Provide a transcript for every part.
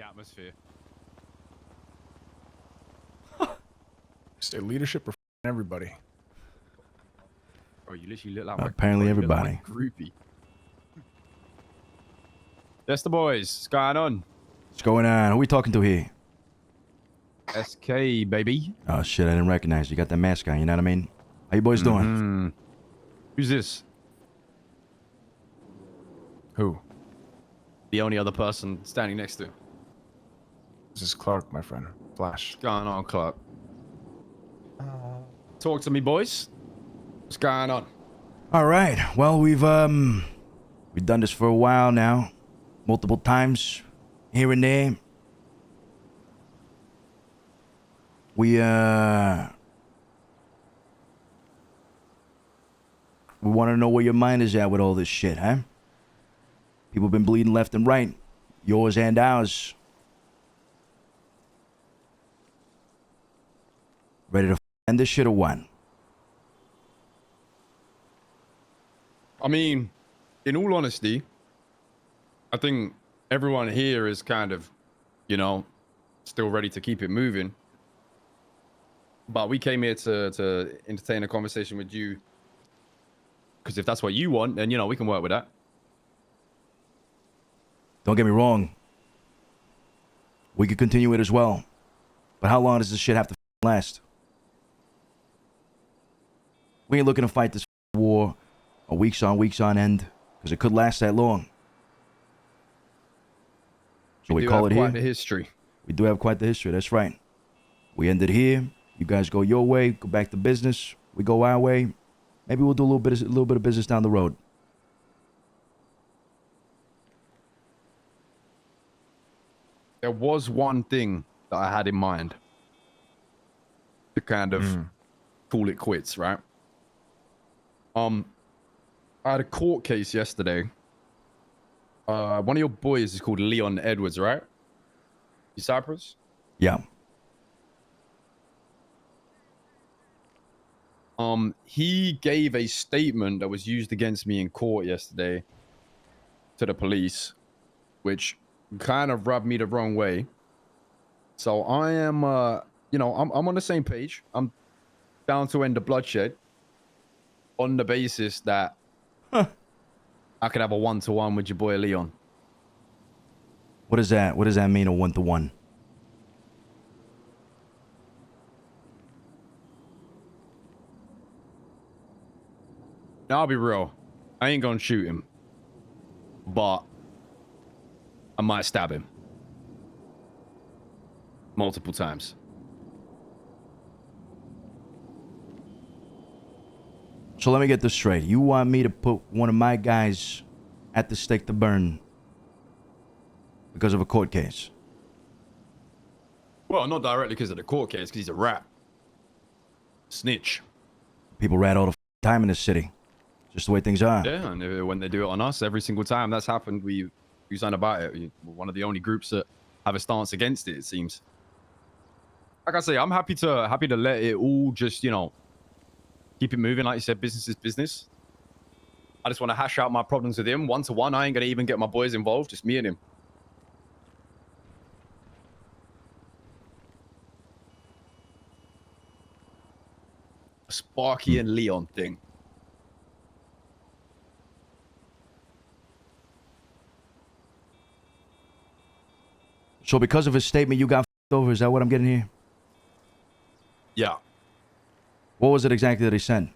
the atmosphere. Stay leadership or everybody. Oh, you literally look like my, apparently everybody. like groupie. That's the boys. What's going on? What's going on? Who we talking to here? SK, baby. Oh shit, I didn't recognize you. Got that mask on, you know what I mean? How you boys doing? Who's this? Who? The only other person standing next to him. This is Clark, my friend. Flash. What's going on, Clark? Talk to me, boys. What's going on? All right. Well, we've done this for a while now, multiple times, here and there. We want to know where your mind is at with all this shit, huh? People been bleeding left and right, yours and ours. Ready to end this shit or what? I mean, in all honesty, I think everyone here is kind of, you know, still ready to keep it moving. But we came here to entertain a conversation with you. Because if that's what you want, then, you know, we can work with that. Don't get me wrong. We could continue it as well. But how long does this shit have to last? We ain't looking to fight this war a weeks on end, because it could last that long. So we call it here. Quite the history. We do have quite the history, that's right. We end it here. You guys go your way, go back to business. We go our way. Maybe we'll do a little bit of business down the road. There was one thing that I had in mind to kind of call it quits, right? I had a court case yesterday. One of your boys is called Leon Edwards, right? You Cypress? Yeah. He gave a statement that was used against me in court yesterday to the police, which kind of rubbed me the wrong way. So I am, you know, I'm on the same page. I'm down to end the bloodshed on the basis that I could have a one-to-one with your boy Leon. What does that mean, a one-to-one? Now, I'll be real. I ain't gonna shoot him. But I might stab him. Multiple times. So let me get this straight. You want me to put one of my guys at the stake to burn because of a court case? Well, not directly because of the court case, because he's a rat. Snitch. People rat all the time in this city. Just the way things are. Yeah, and when they do it on us, every single time that's happened, we sign about it. We're one of the only groups that have a stance against it, it seems. Like I say, I'm happy to let it all just, you know, keep it moving. Like you said, business is business. I just want to hash out my problems with him one-to-one. I ain't going to even get my boys involved, just me and him. A Sparky and Leon thing. So because of his statement, you got f***ed over? Is that what I'm getting here? Yeah. What was it exactly that he said?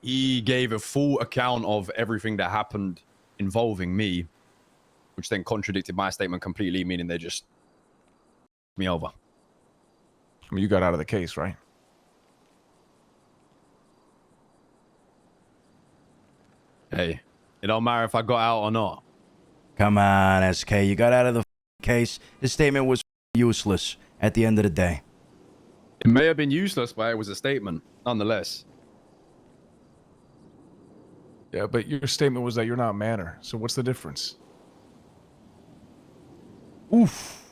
He gave a full account of everything that happened involving me, which then contradicted my statement completely, meaning they just me over. I mean, you got out of the case, right? Hey, it don't matter if I got out or not. Come on, SK. You got out of the case. His statement was useless at the end of the day. It may have been useless, but it was a statement, nonetheless. Yeah, but your statement was that you're not Manor. So what's the difference? Oof.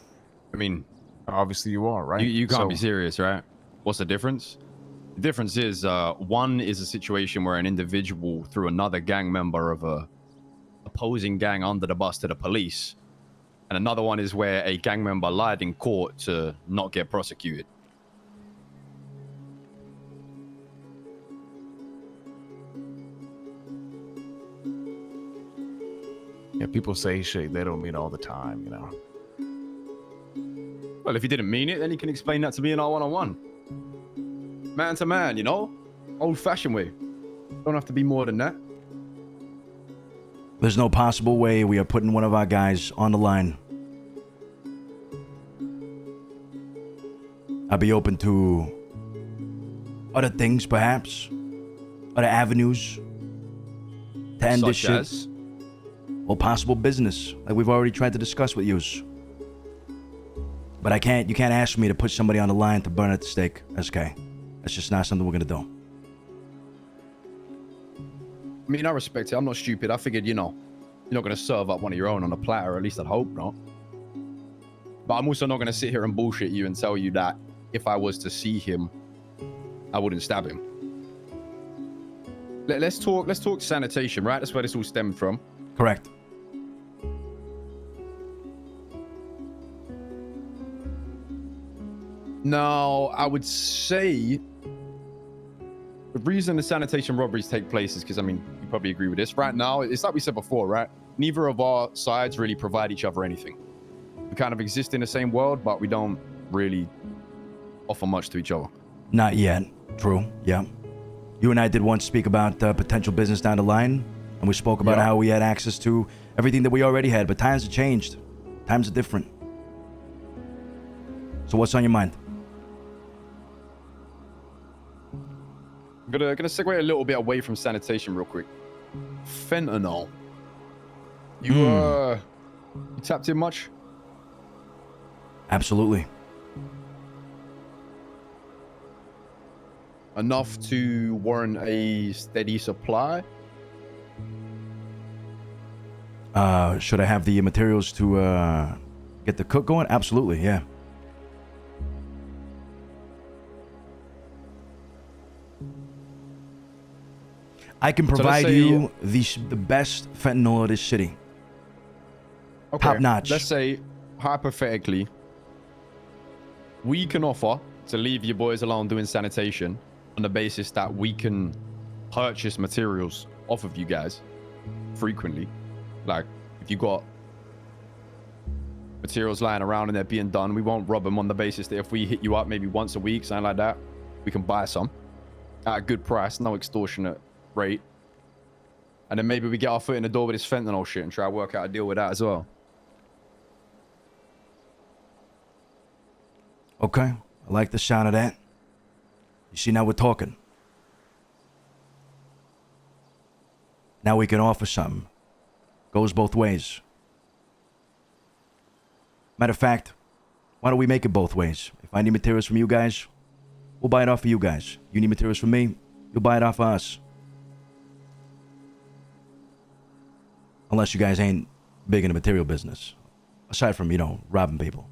I mean, obviously you are, right? You can't be serious, right? What's the difference? The difference is one is a situation where an individual threw another gang member of a opposing gang under the bus to the police, and another one is where a gang member lied in court to not get prosecuted. Yeah, people say shit they don't mean all the time, you know. Well, if he didn't mean it, then he can explain that to me in our one-on-one. Man to man, you know? Old-fashioned way. Don't have to be more than that. There's no possible way we are putting one of our guys on the line. I'd be open to other things, perhaps. Other avenues. To end this Such shit. as? Or possible business, like we've already tried to discuss with yous. But you can't ask me to put somebody on the line to burn at the stake, SK. That's just not something we're gonna do. I mean, I respect it. I'm not stupid. I figured, you're not going to serve up one of your own on a platter, or at least I'd hope not. But I'm also not going to sit here and bullshit you and tell you that if I was to see him, I wouldn't stab him. Let's talk sanitation, right? That's where this all stemmed from. Correct. Now, I would say the reason the sanitation robberies take place is because, I mean, you probably agree with this. Right now, it's like we said before, right? Neither of our sides really provide each other anything. We kind of exist in the same world, but we don't really offer much to each other. Not yet. True. Yeah. You and I did once speak about potential business down the line, and we spoke about how we had access to everything that we already had, but times have changed. Times are different. So what's on your mind? I'm gonna segue a little bit away from sanitation real quick. Fentanyl. You tapped in much? Absolutely. Enough to warrant a steady supply? Should I have the materials to get the cook going? Absolutely, yeah. I can provide you the best fentanyl of this city. Okay, top notch. Let's say, hypothetically, we can offer to leave you boys alone doing sanitation on the basis that we can purchase materials off of you guys frequently. Like, if you got materials lying around and they're being done, we won't rob them on the basis that if we hit you up maybe once a week, something like that, we can buy some at a good price, no extortionate rate. And then maybe we get our foot in the door with this fentanyl shit and try to work out a deal with that as well. Okay, I like the sound of that. You see, now we're talking. Now we can offer something. Goes both ways. Matter of fact, why don't we make it both ways? If I need materials from you guys, we'll buy it off of you guys. You need materials from me, you'll buy it off of us. Unless you guys ain't big in the material business. Aside from, robbing people.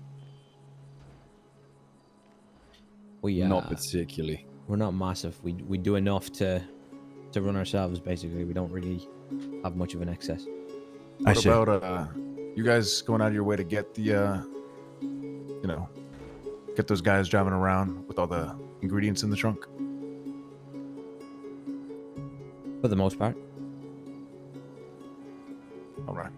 Not particularly. We're not massive. We do enough to run ourselves, basically. We don't really have much of an excess. What about you guys going out of your way to get the get those guys driving around with all the ingredients in the trunk? For the most part. All right.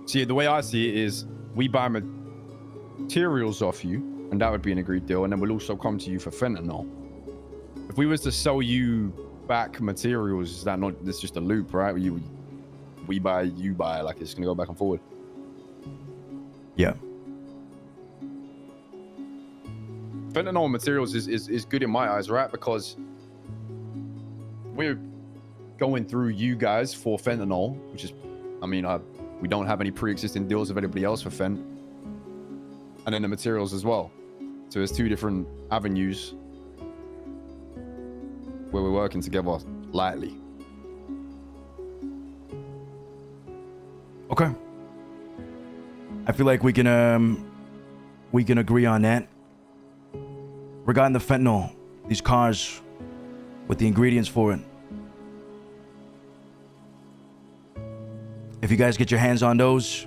See, the way I see it is we buy materials off you, and that would be an agreed deal, and then we'll also come to you for fentanyl. If we was to sell you back materials, is that not, it's just a loop, right? We buy, you buy, like it's gonna go back and forward. Yeah. Fentanyl materials is good in my eyes, right? Because we're going through you guys for fentanyl, which is, I mean, we don't have any pre-existing deals with anybody else for fent, and then the materials as well. So there's two different avenues where we're working together lightly. feel like we can agree on that. Regarding the fentanyl, these cars with the ingredients for it. If you guys get your hands on those,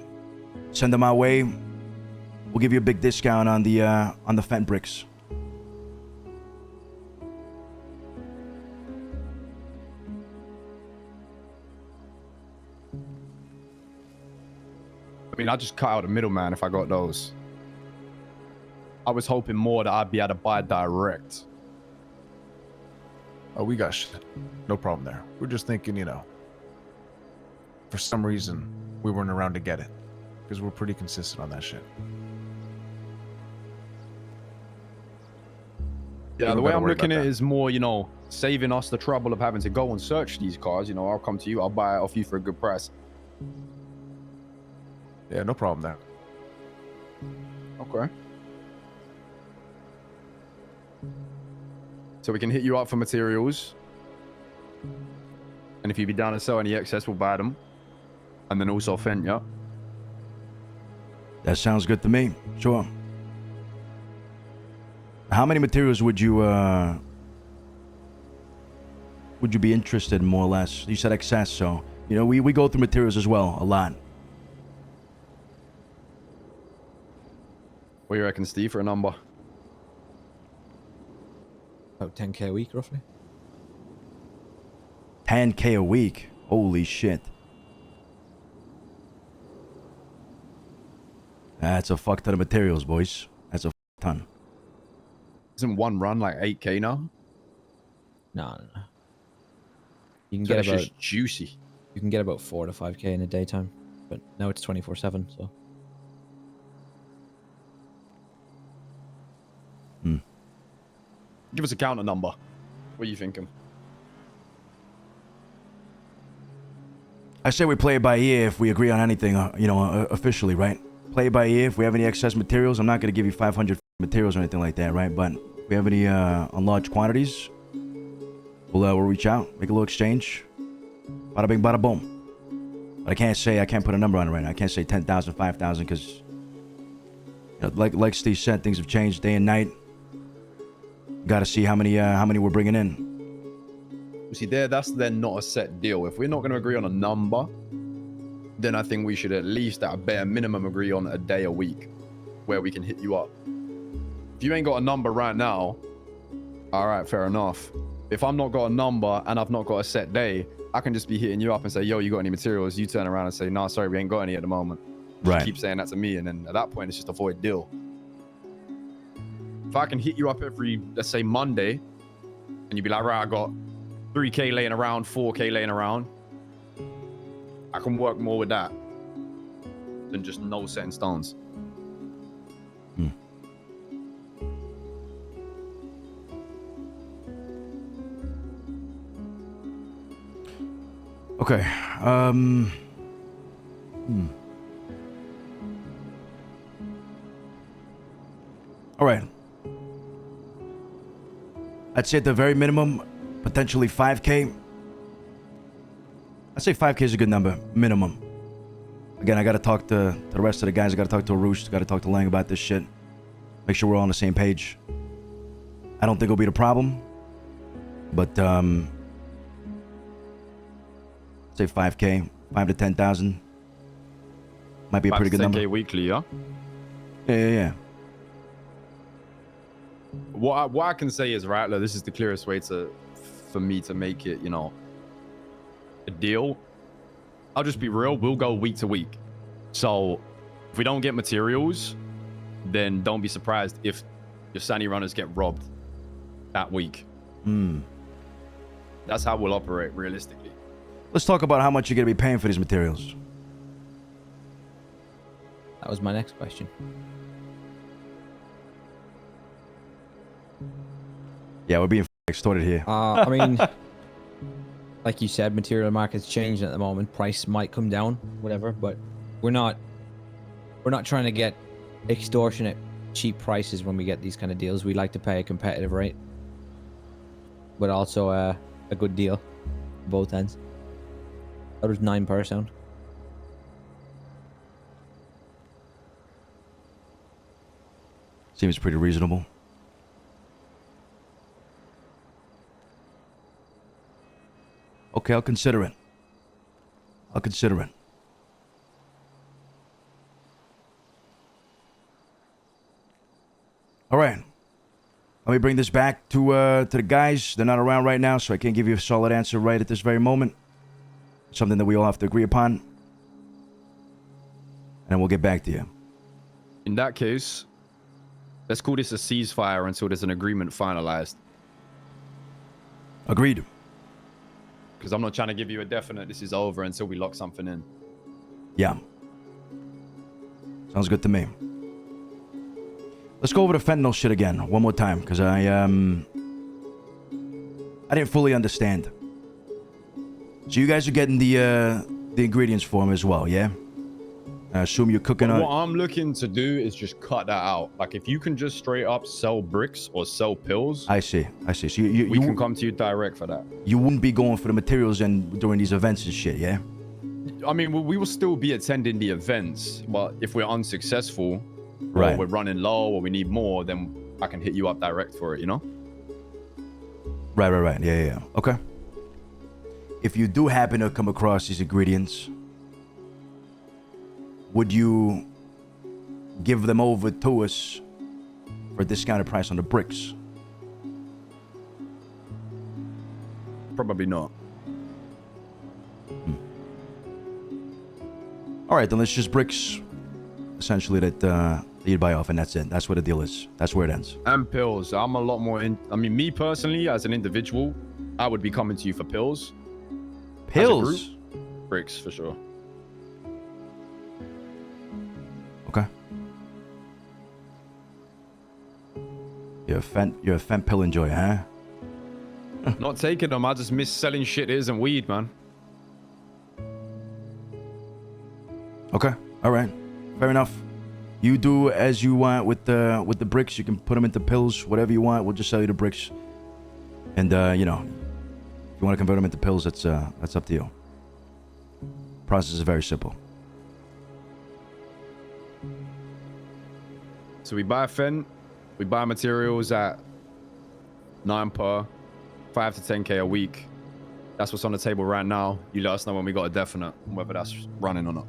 send them our way. We'll give you a big discount on the fent bricks. I mean, I just cut out a middleman if I got those. I was hoping more that I'd be able to buy direct. Oh, we got shit. No problem there. We're just thinking, you know, for some reason, we weren't around to get it. Because we're pretty consistent on that shit. Yeah, the don't way gotta I'm worry looking about at it that. is more, you know, saving us the trouble of having to go and search these cars. You know, I'll come to you, I'll buy it off you for a good price. Yeah, no problem there. Okay. So we can hit you up for materials. And if you'd be down to sell any excess, we'll buy them. And then also fent, yeah? That sounds good to me. Sure. How many materials would you be interested in, more or less? You said excess, so you know we go through materials as well a lot. What do you reckon, Steve, for a number? About 10k a week, roughly. 10K a week. Holy shit. That's a fuck ton of materials, boys. That's a fuck ton. Isn't one run like 8k now? No. You can So get that's about just juicy. you can get about 4 to 5k in a daytime, but now it's 24/7. So Give us a counter number. What are you thinking? I say we play it by ear if we agree on anything, officially, right? Play it by ear. If we have any excess materials, I'm not going to give you 500 materials or anything like that, right? But if we have any on large quantities, we'll reach out, make a little exchange. Bada bing, bada boom. But I can't put a number on it right now. I can't say 10,000, 5,000, because, like Steve said, things have changed day and night. Got to see how many we're bringing in. You see, that's then not a set deal. If we're not going to agree on a number, then I think we should at least at a bare minimum agree on a day a week where we can hit you up. If you ain't got a number right now, all right, fair enough. If I'm not got a number and I've not got a set day, I can just be hitting you up and say, yo, you got any materials? You turn around and say, nah, sorry, we ain't got any at the moment. Right. Just keep saying that to me, and then at that point, it's just a void deal. If I can hit you up every, let's say, Monday, and you'd be like, right, I got 3K laying around, 4K laying around, I can work more with that than just no set in stones. Okay. All right. I'd say at the very minimum, potentially 5K. I'd say 5K is a good number, minimum. Again, I got to talk to the rest of the guys. I got to talk to Arush. Got to talk to Lang about this shit. Make sure we're all on the same page. I don't think it'll be the problem. But, say 5K, 5 to 10,000. Might be a pretty good number. 10K weekly, yeah? Yeah. What I can say is, right, look, this is the clearest way for me to make it, a deal. I'll just be real. We'll go week to week. So if we don't get materials, then don't be surprised if your Sunny runners get robbed that week. That's how we'll operate realistically. Let's talk about how much you're going to be paying for these materials. that was my next question. Yeah, we're being extorted here. I mean, like you said, material market's changing at the moment. Price might come down, whatever, but we're not trying to get extortionate cheap prices when we get these kind of deals. We like to pay a competitive rate, but also a good deal, both ends. That was 9 per sound. Seems pretty reasonable. Okay, I'll consider it. I'll consider it. All right. Let me bring this back to the guys. They're not around right now, so I can't give you a solid answer right at this very moment. Something that we all have to agree upon. And we'll get back to you. In that case, let's call this a ceasefire until there's an agreement finalized. Agreed. Because I'm not trying to give you a definite this is over until we lock something in. Yeah. Sounds good to me. Let's go over the fentanyl shit again one more time, because I didn't fully understand. So you guys are getting the ingredients for them as well, yeah? I assume you're cooking What up. I'm looking to do is just cut that out. Like, if you can just straight up sell bricks or sell pills, I see. So we can come to you direct for that. You wouldn't be going for the materials and during these events and shit, yeah? I mean, we will still be attending the events, but if we're unsuccessful, Right. or we're running low, or we need more, then I can hit you up direct for it, you know? Right. Yeah. Okay. If you do happen to come across these ingredients, would you give them over to us for a discounted price on the bricks? Probably not. All right, then let's just bricks, essentially, that you'd buy off, and that's it. That's what the deal is. That's where it ends. And pills. I'm a lot more I mean, me personally, as an individual, I would be coming to you for pills. Pills? As a group, bricks, for sure. Okay. You're a fent pill enjoyer, huh? Not taking them. I just miss selling shit that isn't weed, man. Okay. All right. Fair enough. You do as you want with the bricks. You can put them into pills, whatever you want. We'll just sell you the bricks. And you know, if you want to convert them into pills, that's up to you. Process is very simple. So we buy fen, we buy materials at 9 per, 5 to 10k a week. That's what's on the table right now. You let us know when we got a definite, whether that's running or not.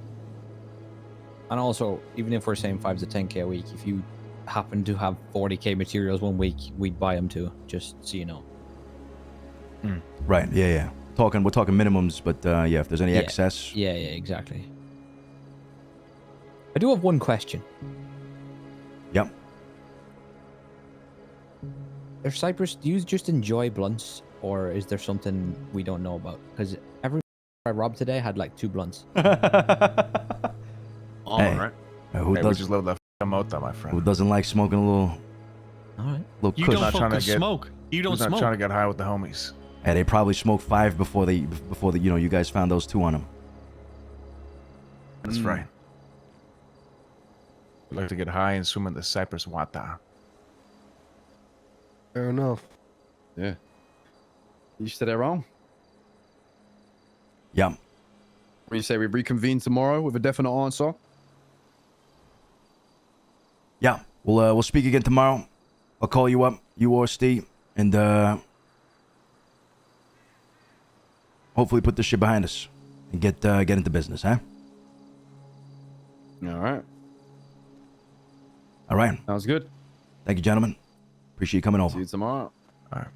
And also, even if we're saying 5 to 10k a week, if you happen to have 40k materials one week, we'd buy them too, just so you know. Right. Yeah. We're talking minimums, but yeah, if there's any excess. Yeah, exactly. I do have one question. Yep. Cypress, do you just enjoy blunts, or is there something we don't know about? Because every I robbed today had like 2 blunts. All Hey. right. Who Hey, we does? just love that mota, my Who friend. doesn't like smoking a little All right. little You kush? don't Not trying to focus get- smoke. You don't Who's not smoke. trying to get high with the homies. Hey, they probably smoked 5 before the you guys found those 2 on them. That's right. We like to get high and swim in the Cypress water. Fair enough. Yeah. You stood there wrong. Yeah. When you say we reconvene tomorrow with a definite answer. Yeah. We'll speak again tomorrow. I'll call you up, you or Steve, and hopefully put this shit behind us and get into business, huh? All right. All right. Sounds good. Thank you, gentlemen. Appreciate you coming over. See you tomorrow. All right.